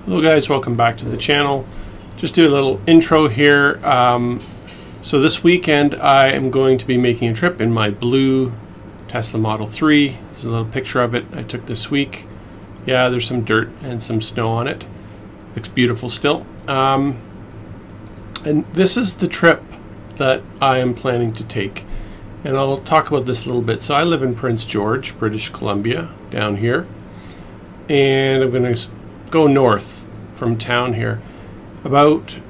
Hello guys, welcome back to the channel. Just do a little intro here. So this weekend I am going to be making a trip in my blue Tesla Model 3. This is a little picture of it I took this week. Yeah, there's some dirt and some snow on it. Looks beautiful still. And this is the trip that I am planning to take. And I'll talk about this a little bit. So I live in Prince George, British Columbia, down here. And I'm going to go north from town here, about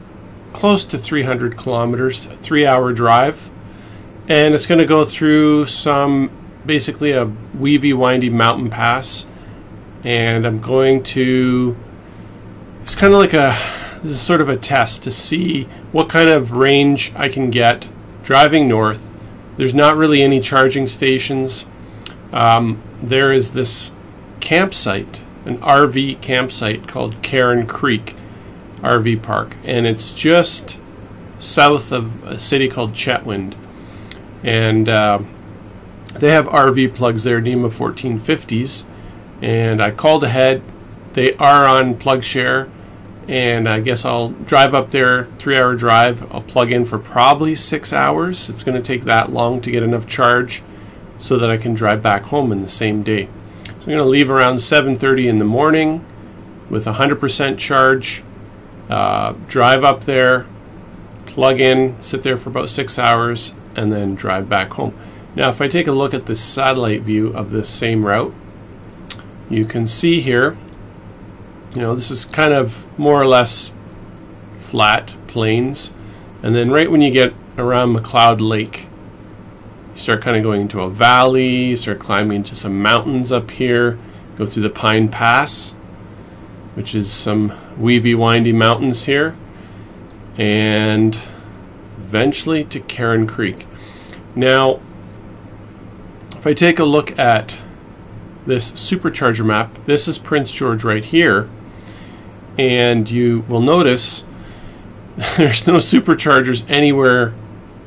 close to 300 kilometers, a 3-hour drive, and it's going to go through basically a weavy, windy mountain pass, and I'm going to, it's kind of like this is sort of a test to see what kind of range I can get driving north. There's not really any charging stations. There is this campsite, an RV campsite called Caron Creek RV Park, and it's just south of a city called Chetwynd, and they have RV plugs there, Nema 1450s, and I called ahead. They are on PlugShare, and I guess I'll drive up there, 3-hour drive. I'll plug in for probably 6 hours. It's going to take that long to get enough charge so that I can drive back home in the same day. So I'm going to leave around 7:30 in the morning with 100% charge, drive up there, plug in, sit there for about 6 hours, and then drive back home. Now if I take a look at the satellite view of this same route, you can see here, this is kind of more or less flat plains, and then right when you get around McLeod Lake, you start kind of going into a valley, you start climbing into some mountains up here, go through the Pine Pass, which is some weavy, windy mountains here, and eventually to Caron Creek. Now, if I take a look at this supercharger map, this is Prince George right here, and you will notice there's no superchargers anywhere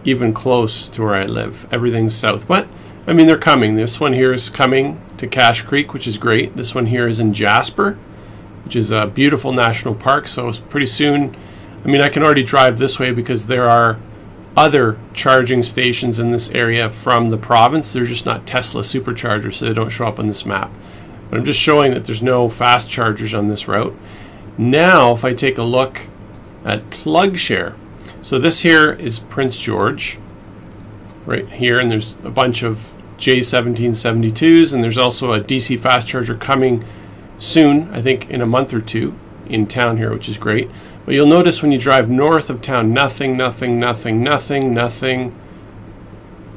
even close to where I live. Everything's south. But I mean, they're coming. This one here is coming to Cache Creek, which is great. This one here is in Jasper, which is a beautiful national park. So pretty soon, I mean, I can already drive this way because there are other charging stations in this area from the province. They're just not Tesla superchargers, so they don't show up on this map. But I'm just showing that there's no fast chargers on this route. Now, if I take a look at PlugShare, so this here is Prince George, right here, and there's a bunch of J1772s, and there's also a DC fast charger coming soon, I think in a month or two, in town here, which is great. But you'll notice when you drive north of town, nothing, nothing, nothing, nothing, nothing,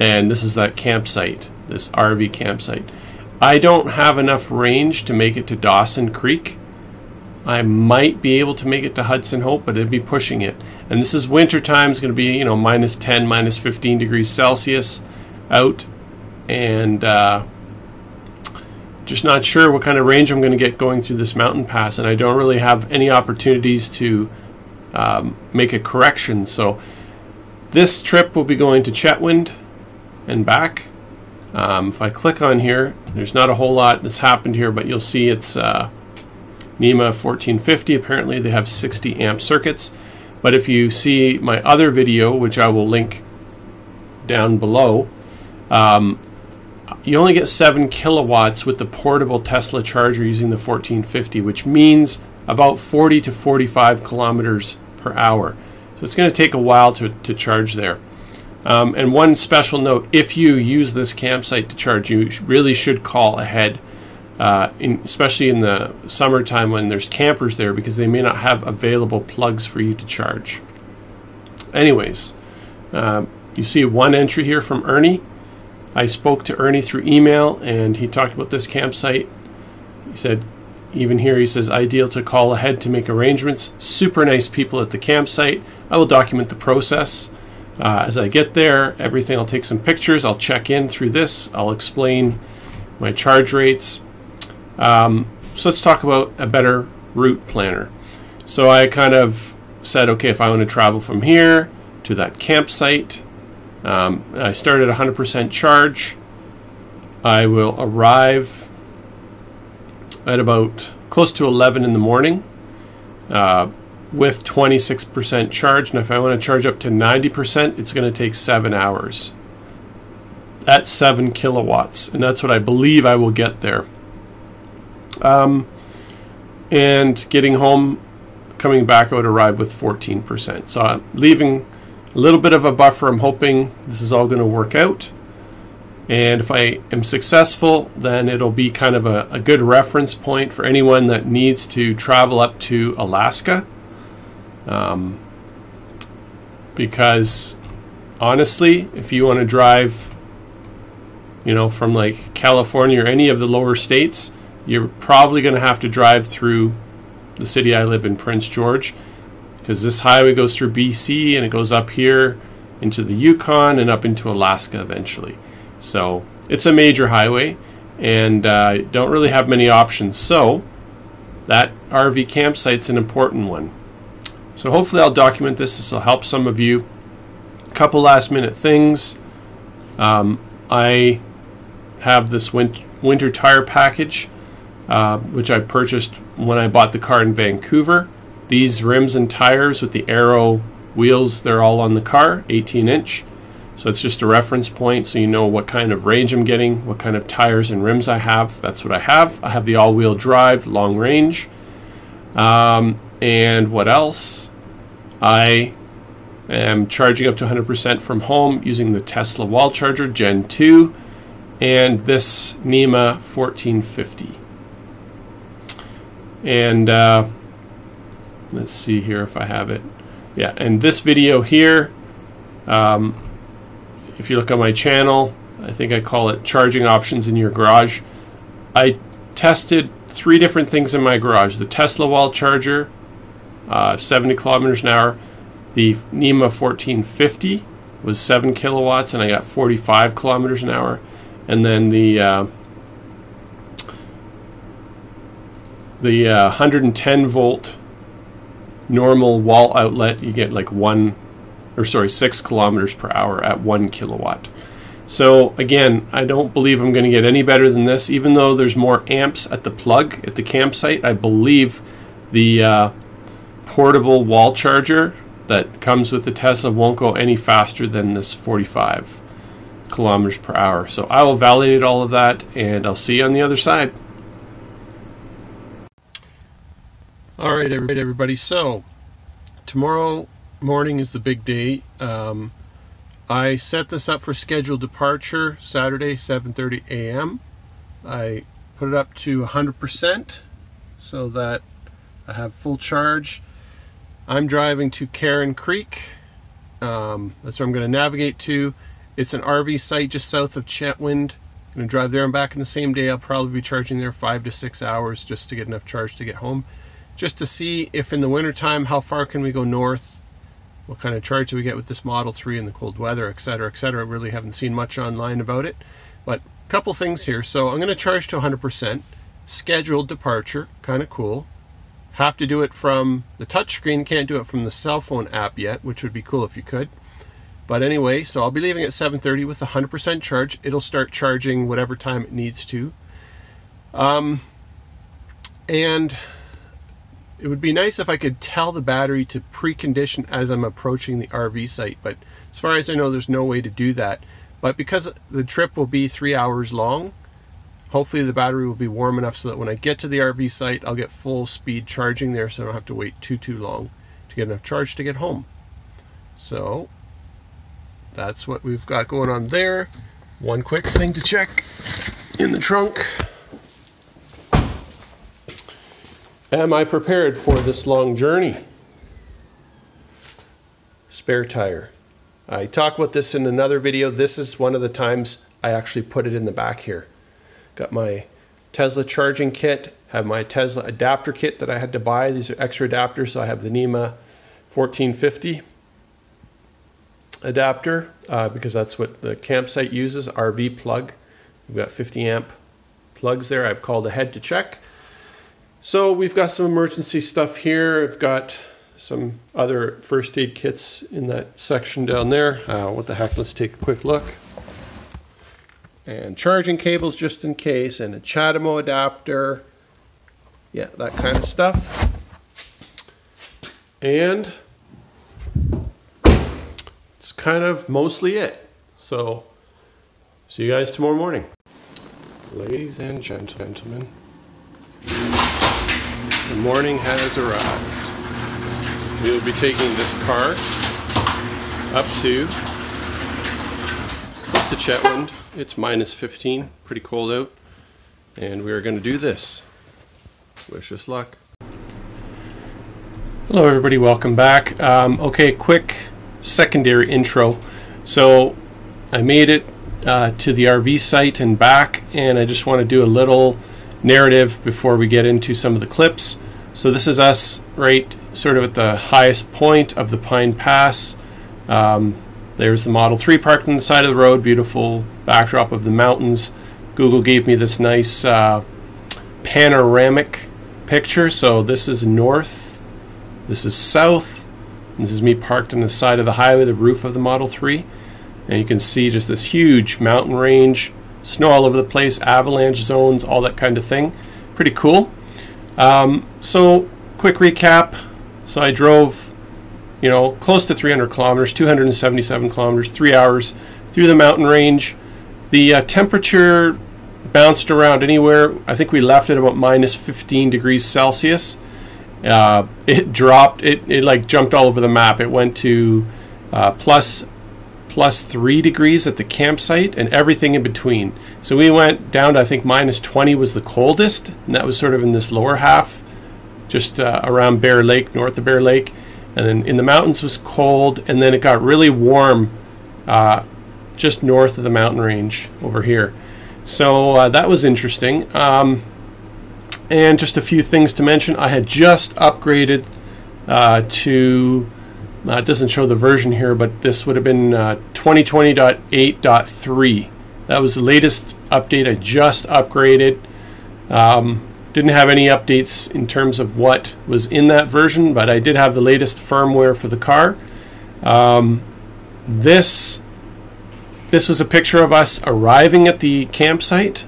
and this is that campsite, this RV campsite. I don't have enough range to make it to Dawson Creek. I might be able to make it to Hudson Hope, but it'd be pushing it. And this is winter time. It's going to be, minus 10, minus 15 degrees Celsius out, and just not sure what kind of range I'm going to get going through this mountain pass, and I don't really have any opportunities to make a correction. So this trip will be going to Chetwynd and back. If I click on here, there's not a whole lot that's happened here, but you'll see it's Nema 1450. Apparently they have 60 amp circuits, but if you see my other video, which I will link down below, you only get 7 kilowatts with the portable Tesla charger using the 1450, which means about 40 to 45 kilometers per hour. So it's going to take a while to charge there. And one special note, if you use this campsite to charge, you really should call ahead, especially in the summertime when there's campers there, because they may not have available plugs for you to charge. Anyways, you see one entry here from Ernie. I spoke to Ernie through email, and he talked about this campsite. He said, even here he says ideal to call ahead to make arrangements. Super nice people at the campsite. I will document the process as I get there. Everything, I'll take some pictures. I'll check in through this. I'll explain my charge rates. So let's talk about a better route planner. So I kind of said, okay, if I want to travel from here to that campsite, I start at 100% charge. I will arrive at about close to 11 in the morning with 26% charge. And if I want to charge up to 90%, it's going to take 7 hours. That's 7 kilowatts. And that's what I believe I will get there. And getting home, coming back, I would arrive with 14%. So I'm leaving a little bit of a buffer. I'm hoping this is all going to work out. And if I am successful, then it'll be kind of a good reference point for anyone that needs to travel up to Alaska. Because honestly, if you want to drive, you know, from like California or any of the lower states, you're probably going to have to drive through the city I live in, Prince George, because this highway goes through BC and it goes up here into the Yukon and up into Alaska eventually. So it's a major highway and don't really have many options. So that RV campsite's an important one. So hopefully I'll document this. This will help some of you. A couple last minute things. I have this winter tire package, which I purchased when I bought the car in Vancouver. These rims and tires with the Aero wheels, they're all on the car, 18-inch. So it's just a reference point so you know what kind of range I'm getting, what kind of tires and rims I have. That's what I have. I have the all-wheel drive, long range. And what else? I am charging up to 100% from home using the Tesla wall charger Gen 2 and this Nema 1450. And let's see here if I have it. Yeah, and this video here, if you look on my channel, I think I call it charging options in your garage. I tested 3 different things in my garage. The Tesla wall charger, 70 kilometers an hour. The Nema 1450 was 7 kilowatts and I got 45 kilometers an hour. And then the 110 volt normal wall outlet, you get like 6 kilometers per hour at 1 kilowatt. So again, I don't believe I'm going to get any better than this, even though there's more amps at the plug at the campsite. I believe the portable wall charger that comes with the Tesla won't go any faster than this 45 kilometers per hour. So I will validate all of that and I'll see you on the other side. All right, everybody. So tomorrow morning is the big day. I set this up for scheduled departure Saturday, 7:30 a.m. I put it up to 100% so that I have full charge. I'm driving to Caron Creek. That's where I'm going to navigate to. It's an RV site just south of Chetwynd. I'm going to drive there and back in the same day. I'll probably be charging there 5 to 6 hours just to get enough charge to get home. Just to see if in the wintertime, how far can we go north? What kind of charge do we get with this Model 3 in the cold weather, etc., etc. I really haven't seen much online about it. But a couple things here. So I'm going to charge to 100%. Scheduled departure, kind of cool. Have to do it from the touchscreen. Can't do it from the cell phone app yet, which would be cool if you could. But anyway, so I'll be leaving at 7:30 with 100% charge. It'll start charging whatever time it needs to. And it would be nice if I could tell the battery to precondition as I'm approaching the RV site. But as far as I know, there's no way to do that. But because the trip will be 3 hours long, hopefully the battery will be warm enough so that when I get to the RV site, I'll get full speed charging there so I don't have to wait too long to get enough charge to get home. So that's what we've got going on there. One quick thing to check in the trunk. Am I prepared for this long journey? Spare tire. I talked about this in another video. This is one of the times I actually put it in the back here. Got my Tesla charging kit, have my Tesla adapter kit that I had to buy. These are extra adapters, so I have the Nema 1450 adapter because that's what the campsite uses, RV plug. We've got 50 amp plugs there. I've called ahead to check. So we've got some emergency stuff here. I've got some other first aid kits in that section down there. What the heck, let's take a quick look. And charging cables just in case, and a Chetwynd adapter. Yeah, that kind of stuff. And it's kind of mostly it. So, see you guys tomorrow morning. Ladies and gentlemen, the morning has arrived. We will be taking this car up to Chetwynd. It's minus 15, pretty cold out, and we are going to do this. Wish us luck. Hello everybody, welcome back. Okay, quick secondary intro. So I made it to the RV site and back, and I just want to do a little narrative before we get into some of the clips. So this is us right sort of at the highest point of the Pine Pass. There's the Model 3 parked on the side of the road, beautiful backdrop of the mountains. Google gave me this nice panoramic picture. So this is north, this is south, and this is me parked on the side of the highway, the roof of the Model 3. And you can see just this huge mountain range, snow all over the place, avalanche zones, all that kind of thing. Pretty cool. So quick recap. So I drove, close to 300 kilometers, 277 kilometers, 3 hours through the mountain range. The temperature bounced around anywhere. I think we left at about minus 15 degrees Celsius. It dropped, it like jumped all over the map. It went to plus 3 degrees at the campsite and everything in between. So we went down to, I think, minus 20 was the coldest, and that was sort of in this lower half, just around Bear Lake, north of Bear Lake. And then in the mountains was cold, and then it got really warm just north of the mountain range over here. So that was interesting. And just a few things to mention. I had just upgraded to, it doesn't show the version here, but this would have been 2020.8.3. That was the latest update. I just upgraded. Didn't have any updates in terms of what was in that version, but I did have the latest firmware for the car. This was a picture of us arriving at the campsite.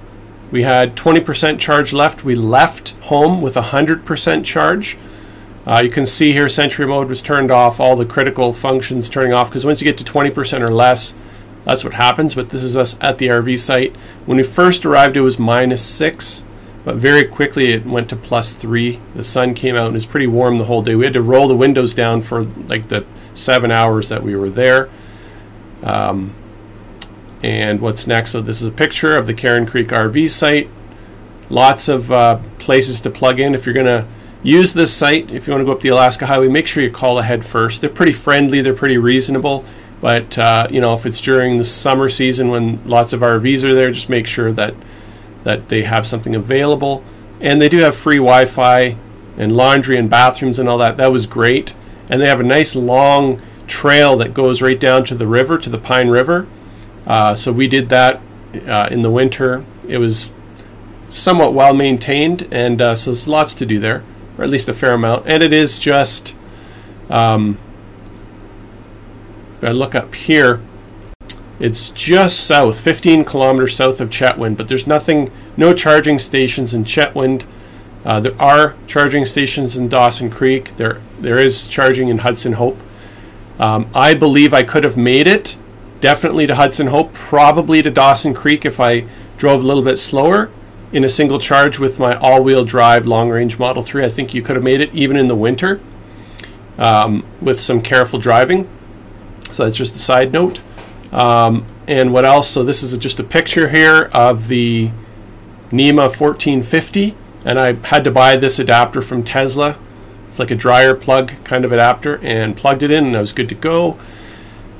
We had 20% charge left. We left home with 100% charge. You can see here Sentry mode was turned off, all the critical functions turning off, because once you get to 20% or less, that's what happens. But this is us at the RV site. When we first arrived, it was minus 6. But very quickly it went to plus 3. The sun came out and it was pretty warm the whole day. We had to roll the windows down for like the 7 hours that we were there. And what's next? So this is a picture of the Caron Creek RV site. Lots of places to plug in. If you're going to use this site, if you want to go up the Alaska Highway, make sure you call ahead first. They're pretty friendly. They're pretty reasonable. But if it's during the summer season when lots of RVs are there, just make sure that they have something available. And they do have free Wi-Fi and laundry and bathrooms and all that. That was great. And they have a nice long trail that goes right down to the river, to the Pine River. So we did that in the winter. It was somewhat well maintained, and so there's lots to do there, or at least a fair amount. And it is just, if I look up here, it's just south, 15 kilometers south of Chetwynd, but there's no charging stations in Chetwynd. There are charging stations in Dawson Creek. There is charging in Hudson Hope. I believe I could have made it definitely to Hudson Hope, probably to Dawson Creek if I drove a little bit slower in a single charge with my all-wheel drive long-range Model 3. I think you could have made it even in the winter with some careful driving. So that's just a side note. And what else? So this is just a picture here of the Nema 1450, and I had to buy this adapter from Tesla. It's like a dryer plug kind of adapter, and plugged it in and I was good to go.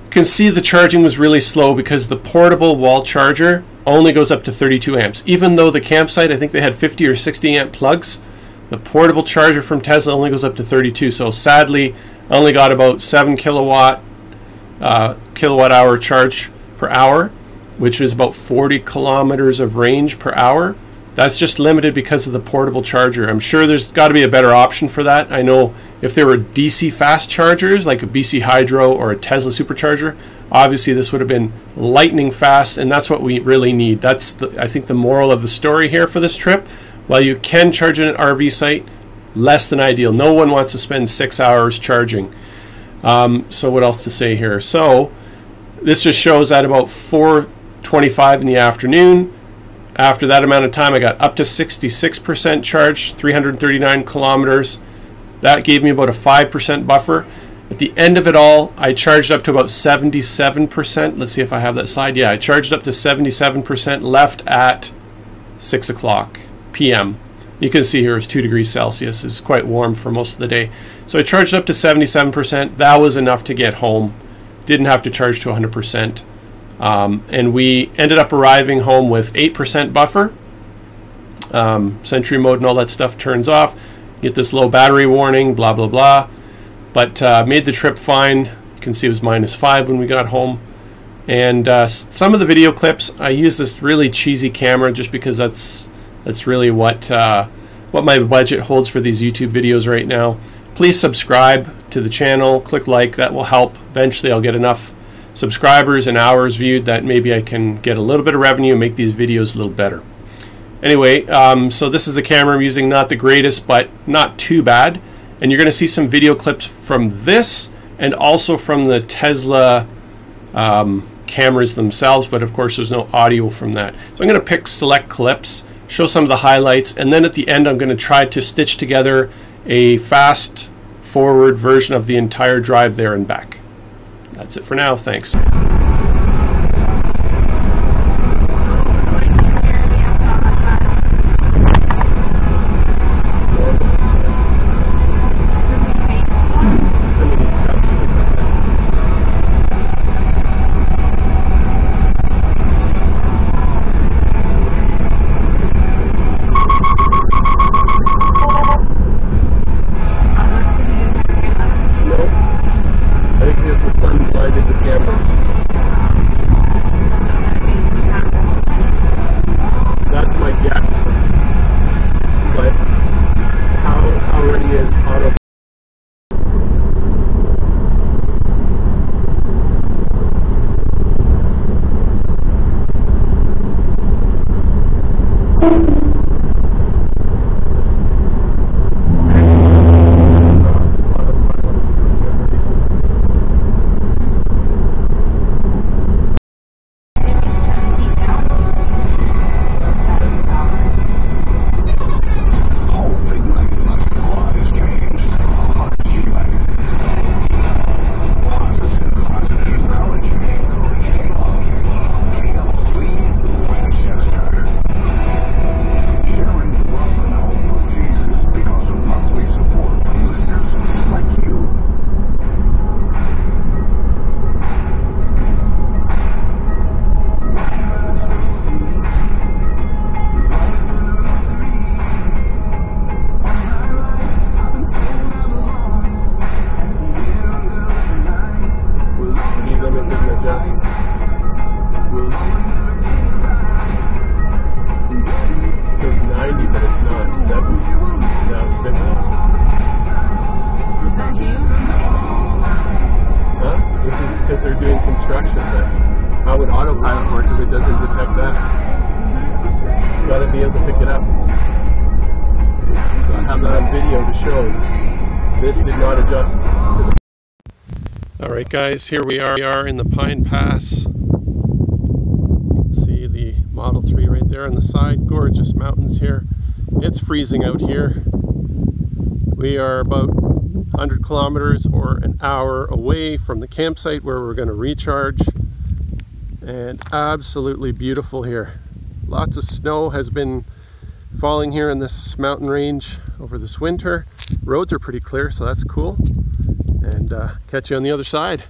You can see the charging was really slow because the portable wall charger only goes up to 32 amps. Even though the campsite, I think they had 50 or 60 amp plugs, the portable charger from Tesla only goes up to 32. So sadly, I only got about 7 kilowatt hour charge per hour, which is about 40 kilometers of range per hour. That's just limited because of the portable charger. I'm sure there's got to be a better option for that. I know if there were DC fast chargers like a BC Hydro or a Tesla supercharger, obviously this would have been lightning fast, and that's what we really need. That's I think the moral of the story here for this trip. While you can charge at an RV site, less than ideal. No one wants to spend 6 hours charging. So what else to say here? So this just shows at about 4:25 in the afternoon. After that amount of time, I got up to 66% charge, 339 kilometers. That gave me about a 5% buffer. At the end of it all, I charged up to about 77%. Let's see if I have that slide. Yeah, I charged up to 77%, left at 6 o'clock p.m. You can see here it's 2 degrees Celsius. It's quite warm for most of the day. So I charged up to 77%. That was enough to get home. Didn't have to charge to 100%. And we ended up arriving home with 8% buffer. Sentry mode and all that stuff turns off. Get this low battery warning, blah, blah, blah. But made the trip fine. You can see it was -5 when we got home. And some of the video clips, I use this really cheesy camera just because that's really what my budget holds for these YouTube videos right now. Please subscribe to the channel. Click like. That will help. Eventually I'll get enough subscribers and hours viewed that maybe I can get a little bit of revenue and make these videos a little better. Anyway, so this is the camera I'm using, not the greatest, but not too bad. And you're going to see some video clips from this and also from the Tesla cameras themselves, but of course there's no audio from that. So I'm going to pick select clips, show some of the highlights, and then at the end I'm going to try to stitch together a fast forward version of the entire drive there and back. That's it for now. Thanks. How would Autopilot work if it doesn't detect that? You gotta be able to pick it up. So I have that on video to show. This did not adjust. Alright guys, here we are in the Pine Pass. You can see the Model 3 right there on the side. Gorgeous mountains here. It's freezing out here. We are about 100 kilometers or an hour away from the campsite where we're going to recharge, and absolutely beautiful here. Lots of snow has been falling here in this mountain range over this winter. Roads are pretty clear, so that's cool, and catch you on the other side.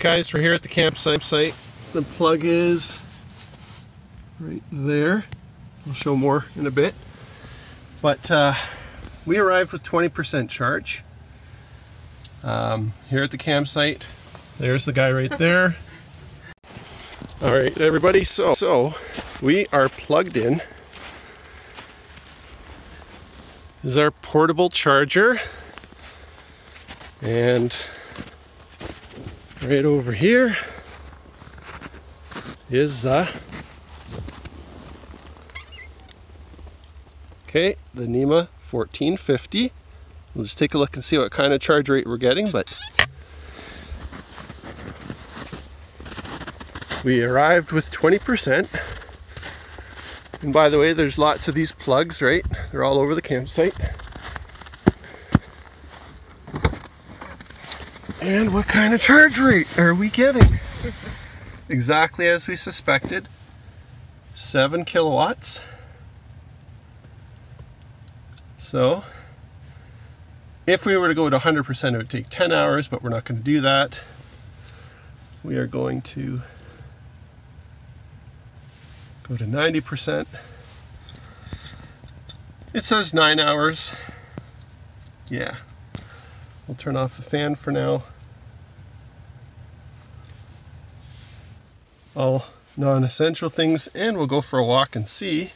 guys, we're here at the campsite. The plug is right there. I'll show more in a bit. But we arrived with 20% charge here at the campsite. There's the guy right there. All right, everybody, so we are plugged in. This is our portable charger. And right over here is the Nema 1450. We'll just take a look and see what kind of charge rate we're getting, but we arrived with 20%. And by the way, there's lots of these plugs, right? They're all over the campsite. And what kind of charge rate are we getting? Exactly as we suspected, 7 kilowatts. So, if we were to go to 100%, it would take 10 hours, but we're not going to do that. We are going to go to 90%. It says 9 hours. Yeah. We'll turn off the fan for now. All non-essential things, and we'll go for a walk and see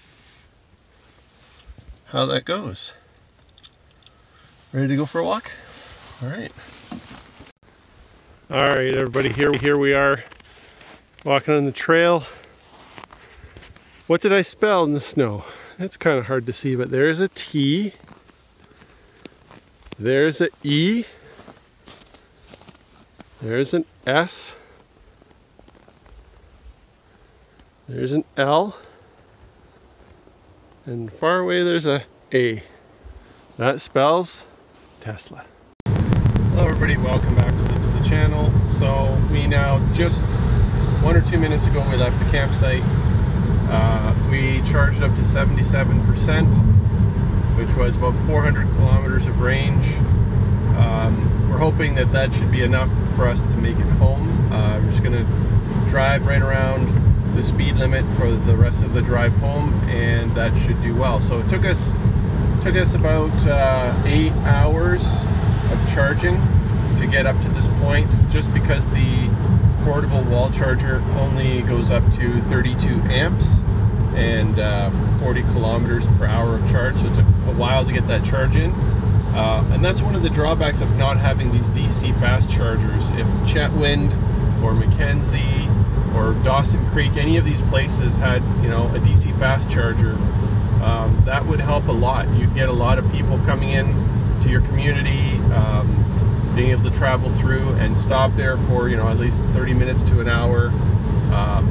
how that goes. Ready to go for a walk? All right. All right, everybody, here we are walking on the trail. What did I spell in the snow? It's kind of hard to see, but there's a T. There's an E. There's an S. There's an L. And far away there's a A. That spells Tesla. Hello everybody, welcome back to the channel. So we now, just 1 or 2 minutes ago, we left the campsite. We charged up to 77%, which was about 400 kilometers of range. We're hoping that that should be enough for us to make it home. We're just going to drive right around the speed limit for the rest of the drive home, and that should do well. So it took us about 8 hours of charging to get up to this point, just because the portable wall charger only goes up to 32 amps and 40 kilometers per hour of charge, so it took a while to get that charge in. And that's one of the drawbacks of not having these DC fast chargers. If Chetwynd or Mackenzie or Dawson Creek, any of these places had, you know, a DC fast charger, that would help a lot. You'd get a lot of people coming in to your community, being able to travel through and stop there for, you know, at least 30 minutes to an hour.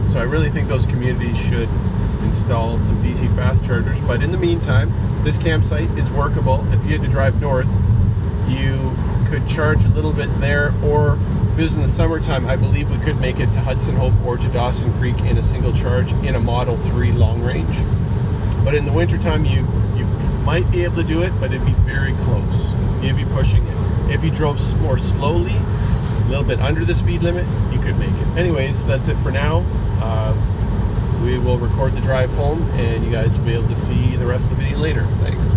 So I really think those communities should install some DC fast chargers. But in the meantime, this campsite is workable. If you had to drive north, you could charge a little bit there, or because in the summertime, I believe we could make it to Hudson Hope or to Dawson Creek in a single charge in a Model 3 long range. But in the wintertime, you might be able to do it, but it'd be very close. You'd be pushing it. If you drove more slowly, a little bit under the speed limit, you could make it. Anyways, that's it for now. We will record the drive home, and you guys will be able to see the rest of the video later. Thanks.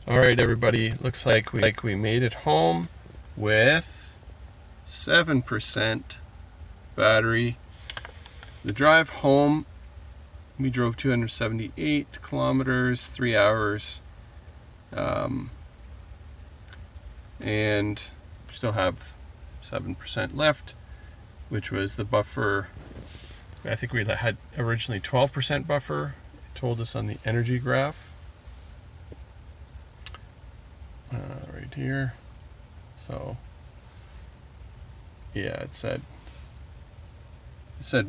All right, everybody. Looks like we made it home with 7% battery. The drive home, we drove 278 kilometers, 3 hours, and we still have 7% left, which was the buffer. I think we had originally 12% buffer. It told us on the energy graph. Right here. So yeah, it said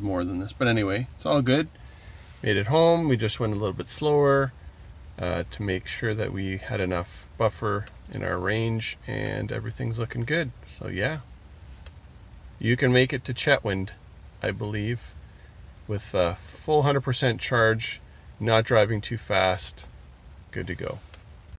more than this, but anyway, it's all good. Made it home. We just went a little bit slower to make sure that we had enough buffer in our range, and everything's looking good. So yeah, you can make it to Chetwynd, I believe, with a full 100% charge, not driving too fast. Good to go.